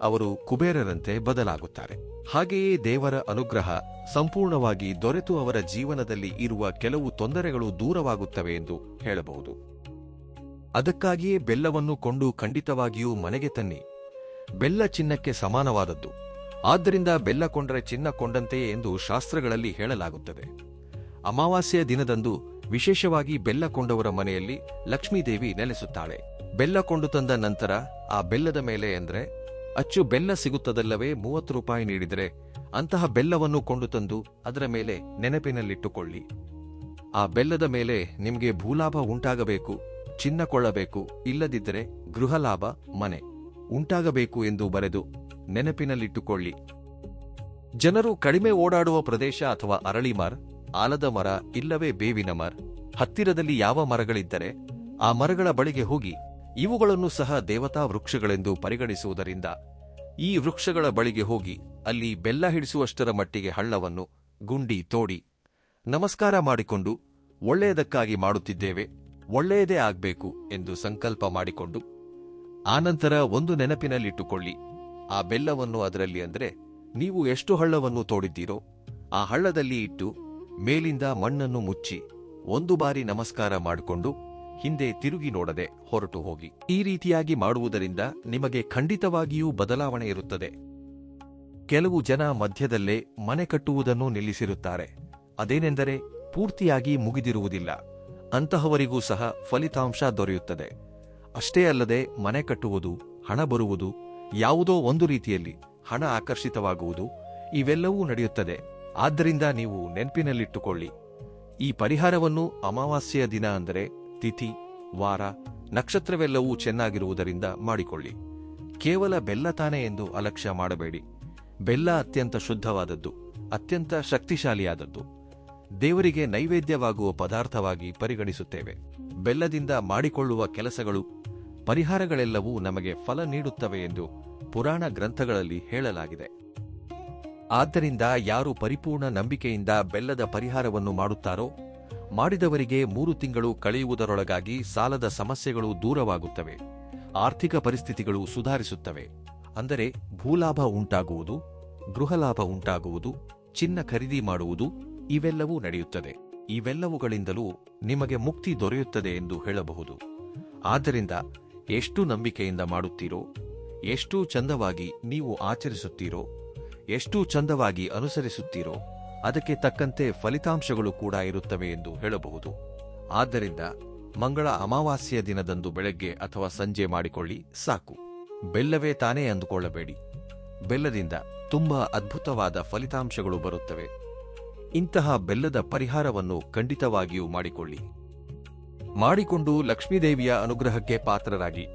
ಅವರು ಕುಬೇರರಂತೆ ಬದಲಾಗುತ್ತಾರೆ. ಹಾಗೆಯೇ ದೇವರ ಅನುಗ್ರಹ ಸಂಪೂರ್ಣವಾಗಿ ದೊರೆತು ಅವರ ಜೀವನದಲ್ಲಿ ಇರುವ ಕೆಲವು ತೊಂದರೆಗಳು ದೂರವಾಗುತ್ತವೆ ಎಂದು ಹೇಳಬಹುದು. ಅದಕ್ಕಾಗಿಯೇ ಬೆಲ್ಲವನ್ನು ಕೊಂಡು ಖಂಡಿತವಾಗಿಯೂ ಮನೆಗೆ ತನ್ನಿ. ಬೆಲ್ಲ ಚಿನ್ನಕ್ಕೆ ಸಮಾನವಾದದ್ದು. ಆದ್ದರಿಂದ ಬೆಲ್ಲ ಕೊಂಡರೆ ಚಿನ್ನ ಕೊಂಡಂತೆಯೇ ಎಂದು ಶಾಸ್ತ್ರಗಳಲ್ಲಿ ಹೇಳಲಾಗುತ್ತದೆ. ಅಮಾವಾಸ್ಯೆಯ ದಿನದಂದು ವಿಶೇಷವಾಗಿ ಬೆಲ್ಲ ಕೊಂಡವರ ಮನೆಯಲ್ಲಿ ಲಕ್ಷ್ಮೀದೇವಿ ನೆಲೆಸುತ್ತಾಳೆ. ಬೆಲ್ಲ ಕೊಂಡು ತಂದ ನಂತರ ಆ ಬೆಲ್ಲದ ಮೇಲೆ ಎಂದರೆ ಅಚ್ಚು ಬೆಲ್ಲ ಸಿಗುತ್ತದಲ್ಲವೇ, 30 ರೂಪಾಯಿ ನೀಡಿದರೆ ಅಂತಹ ಬೆಲ್ಲವನ್ನು ಕೊಂಡು ತಂದು ಅದರ ಮೇಲೆ ನೆನಪಿನಲ್ಲಿಟ್ಟುಕೊಳ್ಳಿ. ಆ ಬೆಲ್ಲದ ಮೇಲೆ ನಿಮಗೆ ಭೂಲಾಭ ಉಂಟಾಗಬೇಕು, ಚಿನ್ನ ಕೊಳ್ಳಬೇಕು, ಇಲ್ಲದಿದ್ದರೆ ಗೃಹಲಾಭ ಮನೆ ಉಂಟಾಗಬೇಕು ಎಂದು ಬರೆದು ನೆನಪಿನಲ್ಲಿಟ್ಟುಕೊಳ್ಳಿ. ಜನರು ಕಡಿಮೆ ಓಡಾಡುವ ಪ್ರದೇಶ ಅಥವಾ ಅರಳಿ ಮರ, ಆಲದ ಮರ ಇಲ್ಲವೇ ಬೇವಿನ ಮರ, ಹತ್ತಿರದಲ್ಲಿ ಯಾವ ಮರಗಳಿದ್ದರೆ ಆ ಮರಗಳ ಬಳಿಗೆ ಹೋಗಿ ಇವುಗಳನ್ನು ಸಹ ದೇವತಾ ವೃಕ್ಷಗಳೆಂದು ಪರಿಗಣಿಸುವುದರಿಂದ ಈ ವೃಕ್ಷಗಳ ಬಳಿಗೆ ಹೋಗಿ ಅಲ್ಲಿ ಬೆಲ್ಲ ಹಿಡಿಸುವಷ್ಟರ ಮಟ್ಟಿಗೆ ಹಳ್ಳವನ್ನು ಗುಂಡಿ ತೋಡಿ ನಮಸ್ಕಾರ ಮಾಡಿಕೊಂಡು ಒಳ್ಳೆಯದಕ್ಕಾಗಿ ಮಾಡುತ್ತಿದ್ದೇವೆ, ಒಳ್ಳೆಯದೇ ಆಗಬೇಕು ಎಂದು ಸಂಕಲ್ಪ ಮಾಡಿಕೊಂಡು ಆನಂತರ ಒಂದು ನೆನಪಿನಲ್ಲಿಟ್ಟುಕೊಳ್ಳಿ. ಆ ಬೆಲ್ಲವನ್ನು ಅದರಲ್ಲಿ ಅಂದರೆ ನೀವು ಎಷ್ಟು ಹಳ್ಳವನ್ನು ತೋಡಿದ್ದೀರೋ ಆ ಹಳ್ಳದಲ್ಲಿ ಇಟ್ಟು ಮೇಲಿಂದ ಮಣ್ಣನ್ನು ಮುಚ್ಚಿ ಒಂದು ಬಾರಿ ನಮಸ್ಕಾರ ಮಾಡಿಕೊಂಡು ಹಿಂದೆ ತಿರುಗಿ ನೋಡದೆ ಹೊರಟು ಹೋಗಿ. ಈ ರೀತಿಯಾಗಿ ಮಾಡುವುದರಿಂದ ನಿಮಗೆ ಖಂಡಿತವಾಗಿಯೂ ಬದಲಾವಣೆ ಇರುತ್ತದೆ. ಕೆಲವು ಜನ ಮಧ್ಯದಲ್ಲೇ ಮನೆ ಕಟ್ಟುವುದನ್ನು ನಿಲ್ಲಿಸಿರುತ್ತಾರೆ. ಅದೇನೆಂದರೆ ಪೂರ್ತಿಯಾಗಿ ಮುಗಿದಿರುವುದಿಲ್ಲ. ಅಂತಹವರಿಗೂ ಸಹ ಫಲಿತಾಂಶ ದೊರೆಯುತ್ತದೆ. ಅಷ್ಟೇ ಅಲ್ಲದೆ ಮನೆ ಕಟ್ಟುವುದು, ಹಣ ಬರುವುದು, ಯಾವುದೋ ಒಂದು ರೀತಿಯಲ್ಲಿ ಹಣ ಆಕರ್ಷಿತವಾಗುವುದು ಇವೆಲ್ಲವೂ ನಡೆಯುತ್ತದೆ. ಆದ್ದರಿಂದ ನೀವು ನೆನಪಿನಲ್ಲಿಟ್ಟುಕೊಳ್ಳಿ. ಈ ಪರಿಹಾರವನ್ನು ಅಮಾವಾಸ್ಯೆಯ ದಿನ ಅಂದರೆ ತಿಥಿ, ವಾರ, ನಕ್ಷತ್ರವೆಲ್ಲವೂ ಚೆನ್ನಾಗಿರುವುದರಿಂದ ಮಾಡಿಕೊಳ್ಳಿ. ಕೇವಲ ಬೆಲ್ಲ ತಾನೆ ಎಂದು ಅಲಕ್ಷ್ಯ ಮಾಡಬೇಡಿ. ಬೆಲ್ಲ ಅತ್ಯಂತ ಶುದ್ಧವಾದದ್ದು, ಅತ್ಯಂತ ಶಕ್ತಿಶಾಲಿಯಾದದ್ದು. ದೇವರಿಗೆ ನೈವೇದ್ಯವಾಗುವ ಪದಾರ್ಥವಾಗಿ ಪರಿಗಣಿಸುತ್ತೇವೆ. ಬೆಲ್ಲದಿಂದ ಮಾಡಿಕೊಳ್ಳುವ ಕೆಲಸಗಳು, ಪರಿಹಾರಗಳೆಲ್ಲವೂ ನಮಗೆ ಫಲ ನೀಡುತ್ತವೆ ಎಂದು ಪುರಾಣ ಗ್ರಂಥಗಳಲ್ಲಿ ಹೇಳಲಾಗಿದೆ. ಆದ್ದರಿಂದ ಯಾರು ಪರಿಪೂರ್ಣ ನಂಬಿಕೆಯಿಂದ ಬೆಲ್ಲದ ಪರಿಹಾರವನ್ನು ಮಾಡುತ್ತಾರೋ ಮಾಡಿದವರಿಗೆ 3 ತಿಂಗಳು ಕಳೆಯುವುದರೊಳಗಾಗಿ ಸಾಲದ ಸಮಸ್ಯೆಗಳು ದೂರವಾಗುತ್ತವೆ, ಆರ್ಥಿಕ ಪರಿಸ್ಥಿತಿಗಳು ಸುಧಾರಿಸುತ್ತವೆ. ಅಂದರೆ ಭೂಲಾಭ ಉಂಟಾಗುವುದು, ಗೃಹಲಾಭ ಉಂಟಾಗುವುದು, ಚಿನ್ನ ಖರೀದಿ ಮಾಡುವುದು ಇವೆಲ್ಲವೂ ನಡೆಯುತ್ತದೆ. ಇವೆಲ್ಲವುಗಳಿಂದಲೂ ನಿಮಗೆ ಮುಕ್ತಿ ದೊರೆಯುತ್ತದೆ ಎಂದು ಹೇಳಬಹುದು. ಆದ್ದರಿಂದ ಎಷ್ಟು ನಂಬಿಕೆಯಿಂದ ಮಾಡುತ್ತೀರೋ, ಎಷ್ಟು ಚಂದವಾಗಿ ನೀವು ಆಚರಿಸುತ್ತೀರೋ, ಎಷ್ಟು ಚಂದವಾಗಿ ಅನುಸರಿಸುತ್ತೀರೋ ಅದಕ್ಕೆ ತಕ್ಕಂತೆ ಫಲಿತಾಂಶಗಳು ಕೂಡ ಇರುತ್ತವೆ ಎಂದು ಹೇಳಬಹುದು. ಆದ್ದರಿಂದ ಮಂಗಳ ಅಮಾವಾಸ್ಯೆಯ ದಿನದಂದು ಬೆಳಗ್ಗೆ ಅಥವಾ ಸಂಜೆ ಮಾಡಿಕೊಳ್ಳಿ ಸಾಕು. ಬೆಲ್ಲವೇ ತಾನೇ ಅಂದುಕೊಳ್ಳಬೇಡಿ. ಬೆಲ್ಲದಿಂದ ತುಂಬಾ ಅದ್ಭುತವಾದ ಫಲಿತಾಂಶಗಳು ಬರುತ್ತವೆ. ಇಂತಹ ಬೆಲ್ಲದ ಪರಿಹಾರವನ್ನು ಖಂಡಿತವಾಗಿಯೂ ಮಾಡಿಕೊಂಡು ಲಕ್ಷ್ಮೀದೇವಿಯ ಅನುಗ್ರಹಕ್ಕೆ ಪಾತ್ರರಾಗಿ.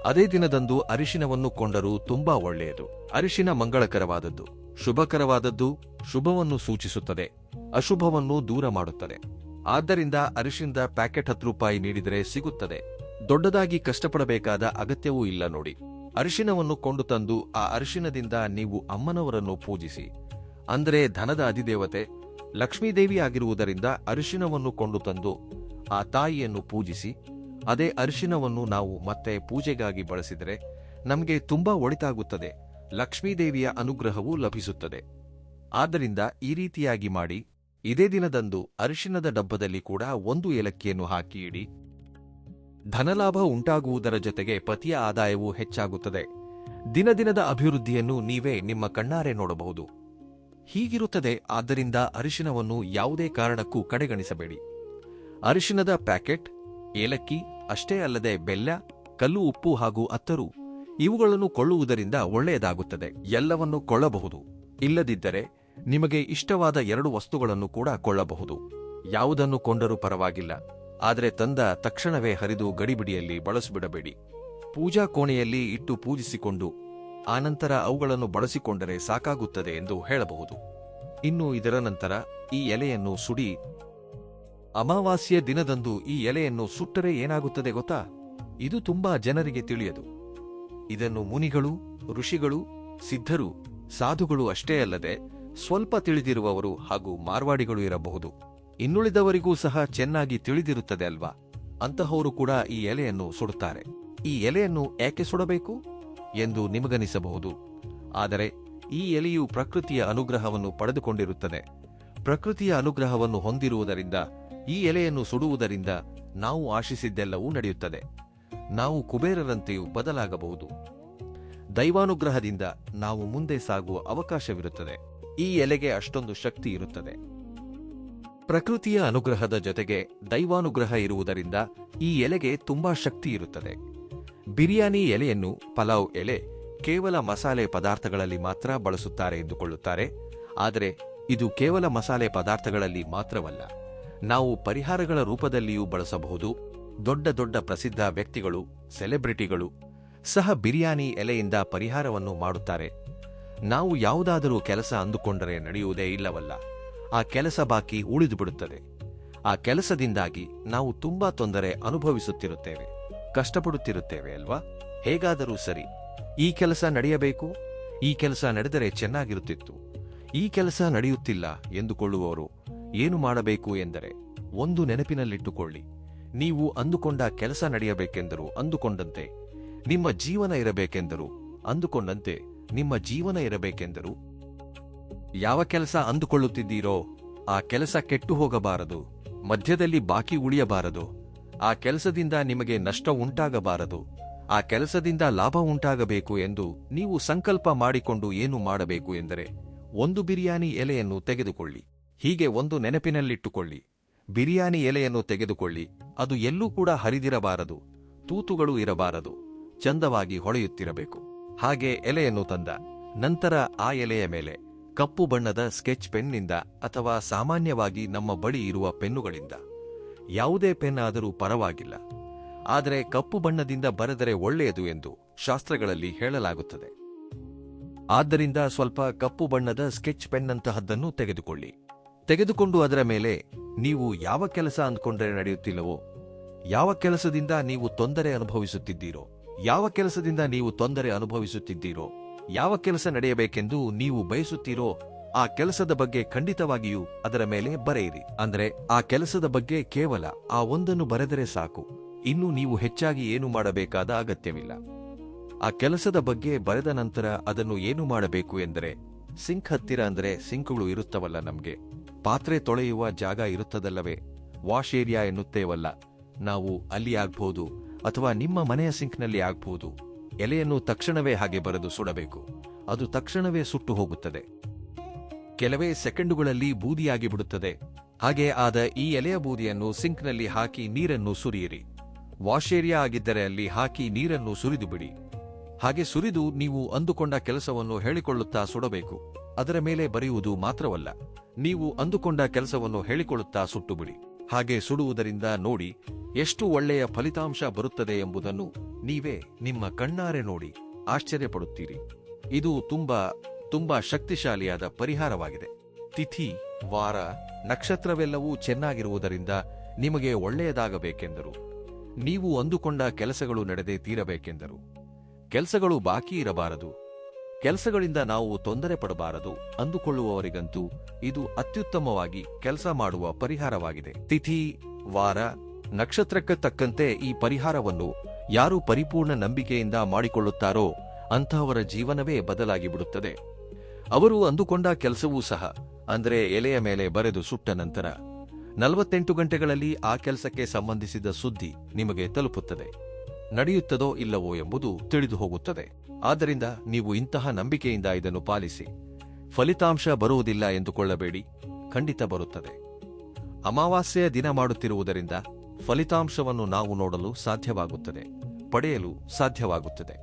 ಅದೇ ದಿನದಂದು ಅರಿಶಿನವನ್ನು ಕೊಂಡರೂ ತುಂಬಾ ಒಳ್ಳೆಯದು. ಅರಿಶಿನ ಮಂಗಳಕರವಾದದ್ದು, ಶುಭಕರವಾದದ್ದು, ಶುಭವನ್ನು ಸೂಚಿಸುತ್ತದೆ, ಅಶುಭವನ್ನು ದೂರ ಮಾಡುತ್ತದೆ. ಆದ್ದರಿಂದ ಅರಿಶಿನದ ಪ್ಯಾಕೆಟ್ 10 ರೂಪಾಯಿ ನೀಡಿದರೆ ಸಿಗುತ್ತದೆ. ದೊಡ್ಡದಾಗಿ ಕಷ್ಟಪಡಬೇಕಾದ ಅಗತ್ಯವೂ ಇಲ್ಲ ನೋಡಿ. ಅರಿಶಿನವನ್ನು ಕೊಂಡು ತಂದು ಆ ಅರಿಶಿನದಿಂದ ನೀವು ಅಮ್ಮನವರನ್ನು ಪೂಜಿಸಿ. ಅಂದರೆ ಧನದ ಅಧಿದೇವತೆ ಲಕ್ಷ್ಮೀದೇವಿ ಆಗಿರುವುದರಿಂದ ಅರಿಶಿನವನ್ನು ಕೊಂಡು ತಂದು ಆ ತಾಯಿಯನ್ನು ಪೂಜಿಸಿ ಅದೇ ಅರಿಶಿನವನ್ನು ನಾವು ಮತ್ತೆ ಪೂಜೆಗಾಗಿ ಬಳಸಿದರೆ ನಮಗೆ ತುಂಬಾ ಒಳಿತಾಗುತ್ತದೆ, ಲಕ್ಷ್ಮೀದೇವಿಯ ಅನುಗ್ರಹವೂ ಲಭಿಸುತ್ತದೆ. ಆದ್ದರಿಂದ ಈ ರೀತಿಯಾಗಿ ಮಾಡಿ. ಇದೇ ದಿನದಂದು ಅರಿಶಿನದ ಡಬ್ಬದಲ್ಲಿ ಕೂಡ 1 ಏಲಕ್ಕಿಯನ್ನು ಹಾಕಿ ಇಡಿ. ಧನಲಾಭ ಉಂಟಾಗುವುದರ ಜೊತೆಗೆ ಪತಿಯ ಆದಾಯವೂ ಹೆಚ್ಚಾಗುತ್ತದೆ. ದಿನದಿನದ ಅಭಿವೃದ್ಧಿಯನ್ನು ನೀವೇ ನಿಮ್ಮ ಕಣ್ಣಾರೆ ನೋಡಬಹುದು. ಹೀಗಿರುತ್ತದೆ. ಆದ್ದರಿಂದ ಅರಿಶಿನವನ್ನು ಯಾವುದೇ ಕಾರಣಕ್ಕೂ ಕಡೆಗಣಿಸಬೇಡಿ. ಅರಿಶಿನದ ಪ್ಯಾಕೆಟ್, ಏಲಕ್ಕಿ ಅಷ್ಟೇ ಅಲ್ಲದೆ ಬೆಲ್ಲ, ಕಲ್ಲು ಉಪ್ಪು ಹಾಗೂ ಅತ್ತರು ಇವುಗಳನ್ನು ಕೊಳ್ಳುವುದರಿಂದ ಒಳ್ಳೆಯದಾಗುತ್ತದೆ. ಎಲ್ಲವನ್ನೂ ಕೊಳ್ಳಬಹುದು. ಇಲ್ಲದಿದ್ದರೆ ನಿಮಗೆ ಇಷ್ಟವಾದ 2 ವಸ್ತುಗಳನ್ನು ಕೂಡ ಕೊಳ್ಳಬಹುದು. ಯಾವುದನ್ನು ಕೊಂಡರೂ ಪರವಾಗಿಲ್ಲ. ಆದರೆ ತಂದ ತಕ್ಷಣವೇ ಹರಿದು ಗಡಿಬಿಡಿಯಲ್ಲಿ ಬಳಸಿಬಿಡಬೇಡಿ. ಪೂಜಾ ಕೋಣೆಯಲ್ಲಿ ಇಟ್ಟು ಪೂಜಿಸಿಕೊಂಡು ಆನಂತರ ಅವುಗಳನ್ನು ಬಳಸಿಕೊಂಡರೆ ಸಾಕಾಗುತ್ತದೆ ಎಂದು ಹೇಳಬಹುದು. ಇನ್ನು ಇದರ ನಂತರ ಈ ಎಲೆಯನ್ನು ಸುಡಿ. ಅಮಾವಾಸ್ಯೆ ದಿನದಂದು ಈ ಎಲೆಯನ್ನು ಸುಟ್ಟರೆ ಏನಾಗುತ್ತದೆ ಗೊತ್ತಾ? ಇದು ತುಂಬಾ ಜನರಿಗೆ ತಿಳಿಯದು. ಇದನ್ನು ಮುನಿಗಳು, ಋಷಿಗಳು, ಸಿದ್ಧರು, ಸಾಧುಗಳು ಅಷ್ಟೇ ಅಲ್ಲದೆ ಸ್ವಲ್ಪ ತಿಳಿದಿರುವವರು ಹಾಗೂ ಮಾರ್ವಾಡಿಗಳು ಇರಬಹುದು. ಇನ್ನುಳಿದವರಿಗೂ ಸಹ ಚೆನ್ನಾಗಿ ತಿಳಿದಿರುತ್ತದೆ ಅಲ್ವಾ? ಅಂತಹವರು ಕೂಡ ಈ ಎಲೆಯನ್ನು ಸುಡುತ್ತಾರೆ. ಈ ಎಲೆಯನ್ನು ಏಕೆ ಸುಡಬೇಕು ಎಂದು ನಿಮಗನಿಸಬಹುದು. ಆದರೆ ಈ ಎಲೆಯು ಪ್ರಕೃತಿಯ ಅನುಗ್ರಹವನ್ನು ಪಡೆದುಕೊಂಡಿರುತ್ತದೆ. ಪ್ರಕೃತಿಯ ಅನುಗ್ರಹವನ್ನು ಹೊಂದಿರುವುದರಿಂದ ಈ ಎಲೆಯನ್ನು ಸುಡುವುದರಿಂದ ನಾವು ಆಶಿಸಿದ್ದೆಲ್ಲವೂ ನಡೆಯುತ್ತದೆ. ನಾವು ಕುಬೇರರಂತೆಯೂ ಬದಲಾಗಬಹುದು. ದೈವಾನುಗ್ರಹದಿಂದ ನಾವು ಮುಂದೆ ಸಾಗುವ ಅವಕಾಶವಿರುತ್ತದೆ. ಈ ಎಲೆಗೆ ಅಷ್ಟೊಂದು ಶಕ್ತಿ ಇರುತ್ತದೆ. ಪ್ರಕೃತಿಯ ಅನುಗ್ರಹದ ಜೊತೆಗೆ ದೈವಾನುಗ್ರಹ ಇರುವುದರಿಂದ ಈ ಎಲೆಗೆ ತುಂಬಾ ಶಕ್ತಿ ಇರುತ್ತದೆ. ಬಿರಿಯಾನಿ ಎಲೆಯನ್ನು, ಪಲಾವ್ ಎಲೆ ಕೇವಲ ಮಸಾಲೆ ಪದಾರ್ಥಗಳಲ್ಲಿ ಮಾತ್ರ ಬಳಸುತ್ತಾರೆ ಎಂದುಕೊಳ್ಳುತ್ತಾರೆ. ಆದರೆ ಇದು ಕೇವಲ ಮಸಾಲೆ ಪದಾರ್ಥಗಳಲ್ಲಿ ಮಾತ್ರವಲ್ಲ, ನಾವು ಪರಿಹಾರಗಳ ರೂಪದಲ್ಲಿಯೂ ಬಳಸಬಹುದು. ದೊಡ್ಡ ದೊಡ್ಡ ಪ್ರಸಿದ್ಧ ವ್ಯಕ್ತಿಗಳು, ಸೆಲೆಬ್ರಿಟಿಗಳು ಸಹ ಬಿರಿಯಾನಿ ಎಲೆಯಿಂದ ಪರಿಹಾರವನ್ನು ಮಾಡುತ್ತಾರೆ. ನಾವು ಯಾವುದಾದರೂ ಕೆಲಸ ಅಂದುಕೊಂಡರೆ ನಡೆಯುವುದೇ ಇಲ್ಲವಲ್ಲ, ಆ ಕೆಲಸ ಬಾಕಿ ಉಳಿದುಬಿಡುತ್ತದೆ. ಆ ಕೆಲಸದಿಂದಾಗಿ ನಾವು ತುಂಬಾ ತೊಂದರೆ ಅನುಭವಿಸುತ್ತಿರುತ್ತೇವೆ, ಕಷ್ಟಪಡುತ್ತಿರುತ್ತೇವೆ ಅಲ್ವಾ? ಹೇಗಾದರೂ ಸರಿ, ಈ ಕೆಲಸ ನಡೆಯಬೇಕು, ಈ ಕೆಲಸ ನಡೆದರೆ ಚೆನ್ನಾಗಿರುತ್ತಿತ್ತು, ಈ ಕೆಲಸ ನಡೆಯುತ್ತಿಲ್ಲ ಎಂದುಕೊಳ್ಳುವವರು ಏನು ಮಾಡಬೇಕು ಎಂದರೆ, ಒಂದು ನೆನಪಿನಲ್ಲಿಟ್ಟುಕೊಳ್ಳಿ, ನೀವು ಅಂದುಕೊಂಡ ಕೆಲಸ ನಡೆಯಬೇಕೆಂದರೂ ಅಂದುಕೊಂಡಂತೆ, ನಿಮ್ಮ ಜೀವನ ಇರಬೇಕೆಂದರೂ ಅಂದುಕೊಂಡಂತೆ ನಿಮ್ಮ ಜೀವನ ಇರಬೇಕೆಂದರೂ ಯಾವ ಕೆಲಸ ಅಂದುಕೊಳ್ಳುತ್ತಿದ್ದೀರೋ ಆ ಕೆಲಸ ಕೆಟ್ಟು ಹೋಗಬಾರದು, ಮಧ್ಯದಲ್ಲಿ ಬಾಕಿ ಉಳಿಯಬಾರದು, ಆ ಕೆಲಸದಿಂದ ನಿಮಗೆ ನಷ್ಟ ಉಂಟಾಗಬಾರದು, ಆ ಕೆಲಸದಿಂದ ಲಾಭ ಉಂಟಾಗಬೇಕು ಎಂದು ನೀವು ಸಂಕಲ್ಪ ಮಾಡಿಕೊಂಡು ಏನು ಮಾಡಬೇಕು ಎಂದರೆ, ಒಂದು ಬಿರಿಯಾನಿ ಎಲೆಯನ್ನು ತೆಗೆದುಕೊಳ್ಳಿ. ಹೀಗೆ ಒಂದು ನೆನಪಿನಲ್ಲಿಟ್ಟುಕೊಳ್ಳಿ, ಬಿರಿಯಾನಿ ಎಲೆಯನ್ನು ತೆಗೆದುಕೊಳ್ಳಿ. ಅದು ಎಲ್ಲೂ ಕೂಡ ಹರಿದಿರಬಾರದು, ತೂತುಗಳು ಇರಬಾರದು, ಚಂದವಾಗಿ ಹೊಳೆಯುತ್ತಿರಬೇಕು. ಹಾಗೆ ಎಲೆಯನ್ನು ತಂದ ನಂತರ ಆ ಎಲೆಯ ಮೇಲೆ ಕಪ್ಪು ಬಣ್ಣದ ಸ್ಕೆಚ್ ಪೆನ್ನಿಂದ ಅಥವಾ ಸಾಮಾನ್ಯವಾಗಿ ನಮ್ಮ ಬಳಿ ಇರುವ ಪೆನ್ನುಗಳಿಂದ, ಯಾವುದೇ ಪೆನ್ ಆದರೂ ಪರವಾಗಿಲ್ಲ, ಆದರೆ ಕಪ್ಪು ಬಣ್ಣದಿಂದ ಬರೆದರೆ ಒಳ್ಳೆಯದು ಎಂದು ಶಾಸ್ತ್ರಗಳಲ್ಲಿ ಹೇಳಲಾಗುತ್ತದೆ. ಆದ್ದರಿಂದ ಸ್ವಲ್ಪ ಕಪ್ಪು ಬಣ್ಣದ ಸ್ಕೆಚ್ ಪೆನ್ನಂತಹದ್ದನ್ನು ತೆಗೆದುಕೊಳ್ಳಿ. ತೆಗೆದುಕೊಂಡು ಅದರ ಮೇಲೆ ನೀವು ಯಾವ ಕೆಲಸ ಅಂದ್ಕೊಂಡರೆ ನಡೆಯುತ್ತಿಲ್ಲವೋ, ಯಾವ ಕೆಲಸದಿಂದ ನೀವು ತೊಂದರೆ ಅನುಭವಿಸುತ್ತಿದ್ದೀರೋ, ಯಾವ ಕೆಲಸದಿಂದ ನೀವು ತೊಂದರೆ ಅನುಭವಿಸುತ್ತಿದ್ದೀರೋ, ಯಾವ ಕೆಲಸ ನಡೆಯಬೇಕೆಂದು ನೀವು ಬಯಸುತ್ತೀರೋ ಆ ಕೆಲಸದ ಬಗ್ಗೆ ಖಂಡಿತವಾಗಿಯೂ ಅದರ ಮೇಲೆ ಬರೆಯಿರಿ. ಅಂದರೆ ಆ ಕೆಲಸದ ಬಗ್ಗೆ ಕೇವಲ ಆ ಒಂದನ್ನು ಬರೆದರೆ ಸಾಕು, ಇನ್ನು ನೀವು ಹೆಚ್ಚಾಗಿ ಏನು ಮಾಡಬೇಕಾದ ಅಗತ್ಯವಿಲ್ಲ. ಆ ಕೆಲಸದ ಬಗ್ಗೆ ಬರೆದ ನಂತರ ಅದನ್ನು ಏನು ಮಾಡಬೇಕು ಎಂದರೆ, ಸಿಂಕ್ ಹತ್ತಿರ, ಅಂದರೆ ಸಿಂಕ್ಗಳು ಇರುತ್ತವಲ್ಲ, ನಮಗೆ ಪಾತ್ರೆ ತೊಳೆಯುವ ಜಾಗ ಇರುತ್ತದಲ್ಲವೇ, ವಾಶ್ ಏರಿಯಾ ಎನ್ನುತ್ತೇವಲ್ಲ, ನಾವು ಅಲ್ಲಿ ಆಗ್ಬಹುದು ಅಥವಾ ನಿಮ್ಮ ಮನೆಯ ಸಿಂಕ್ನಲ್ಲಿ ಆಗ್ಬಹುದು. ಎಲೆಯನ್ನು ತಕ್ಷಣವೇ ಹಾಗೆ ಬರೆದು ಸುಡಬೇಕು. ಅದು ತಕ್ಷಣವೇ ಸುಟ್ಟು ಹೋಗುತ್ತದೆ, ಕೆಲವೇ ಸೆಕೆಂಡುಗಳಲ್ಲಿ ಬೂದಿಯಾಗಿ ಬಿಡುತ್ತದೆ. ಹಾಗೆ ಆದ ಈ ಎಲೆಯ ಬೂದಿಯನ್ನು ಸಿಂಕ್ನಲ್ಲಿ ಹಾಕಿ ನೀರನ್ನು ಸುರಿಯಿರಿ. ವಾಶ್ ಏರಿಯಾ ಆಗಿದ್ದರೆ ಅಲ್ಲಿ ಹಾಕಿ ನೀರನ್ನು ಸುರಿದು ಬಿಡಿ. ಹಾಗೆ ಸುರಿದು ನೀವು ಅಂದುಕೊಂಡ ಕೆಲಸವನ್ನು ಹೇಳಿಕೊಳ್ಳುತ್ತಾ ಸುಡಬೇಕು. ಅದರ ಮೇಲೆ ಬರೆಯುವುದು ಮಾತ್ರವಲ್ಲ, ನೀವು ಅಂದುಕೊಂಡ ಕೆಲಸವನ್ನು ಹೇಳಿಕೊಳ್ಳುತ್ತಾ ಸುಟ್ಟುಬಿಡಿ. ಹಾಗೆ ಸುಡುವುದರಿಂದ ನೋಡಿ ಎಷ್ಟು ಒಳ್ಳೆಯ ಫಲಿತಾಂಶ ಬರುತ್ತದೆ ಎಂಬುದನ್ನು ನೀವೇ ನಿಮ್ಮ ಕಣ್ಣಾರೆ ನೋಡಿ ಆಶ್ಚರ್ಯಪಡುತ್ತೀರಿ. ಇದು ತುಂಬಾ ಶಕ್ತಿಶಾಲಿಯಾದ ಪರಿಹಾರವಾಗಿದೆ. ತಿಥಿ, ವಾರ, ನಕ್ಷತ್ರವೆಲ್ಲವೂ ಚೆನ್ನಾಗಿರುವುದರಿಂದ ನಿಮಗೆ ಒಳ್ಳೆಯದಾಗಬೇಕೆಂದರು, ನೀವು ಅಂದುಕೊಂಡ ಕೆಲಸಗಳು ನಡೆದೇ ತೀರಬೇಕೆಂದರು, ಕೆಲಸಗಳು ಬಾಕಿ ಇರಬಾರದು, ಕೆಲಸಗಳಿಂದ ನಾವು ತೊಂದರೆ ಪಡಬಾರದು ಅಂದುಕೊಳ್ಳುವವರಿಗಂತೂ ಇದು ಅತ್ಯುತ್ತಮವಾಗಿ ಕೆಲಸ ಮಾಡುವ ಪರಿಹಾರವಾಗಿದೆ. ತಿಥಿ, ವಾರ, ನಕ್ಷತ್ರಕ್ಕೆ ತಕ್ಕಂತೆ ಈ ಪರಿಹಾರವನ್ನು ಯಾರು ಪರಿಪೂರ್ಣ ನಂಬಿಕೆಯಿಂದ ಮಾಡಿಕೊಳ್ಳುತ್ತಾರೋ ಅಂತಹವರ ಜೀವನವೇ ಬದಲಾಗಿ ಬಿಡುತ್ತದೆ. ಅವರು ಅಂದುಕೊಂಡ ಕೆಲಸವೂ ಸಹ, ಅಂದರೆ ಎಲೆಯ ಮೇಲೆ ಬರೆದು ಸುಟ್ಟ ನಂತರ 48 ಗಂಟೆಗಳಲ್ಲಿ ಆ ಕೆಲಸಕ್ಕೆ ಸಂಬಂಧಿಸಿದ ಸುದ್ದಿ ನಿಮಗೆ ತಲುಪುತ್ತದೆ. ನಡೆಯುತ್ತದೋ ಇಲ್ಲವೋ ಎಂಬುದು ತಿಳಿದು ಹೋಗುತ್ತದೆ. ಆದ್ದರಿಂದ ನೀವು ಇಂತಹ ನಂಬಿಕೆಯಿಂದ ಇದನ್ನು ಪಾಲಿಸಿ. ಫಲಿತಾಂಶ ಬರುವುದಿಲ್ಲ ಎಂದುಕೊಳ್ಳಬೇಡಿ, ಖಂಡಿತ ಬರುತ್ತದೆ. ಅಮಾವಾಸ್ಯೆಯ ದಿನ ಮಾಡುತ್ತಿರುವುದರಿಂದ ಫಲಿತಾಂಶವನ್ನು ನಾವು ನೋಡಲು ಸಾಧ್ಯವಾಗುತ್ತದೆ, ಪಡೆಯಲು ಸಾಧ್ಯವಾಗುತ್ತದೆ.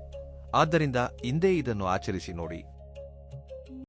ಆದ್ದರಿಂದ ಇಂದೇ ಇದನ್ನು ಆಚರಿಸಿ ನೋಡಿ.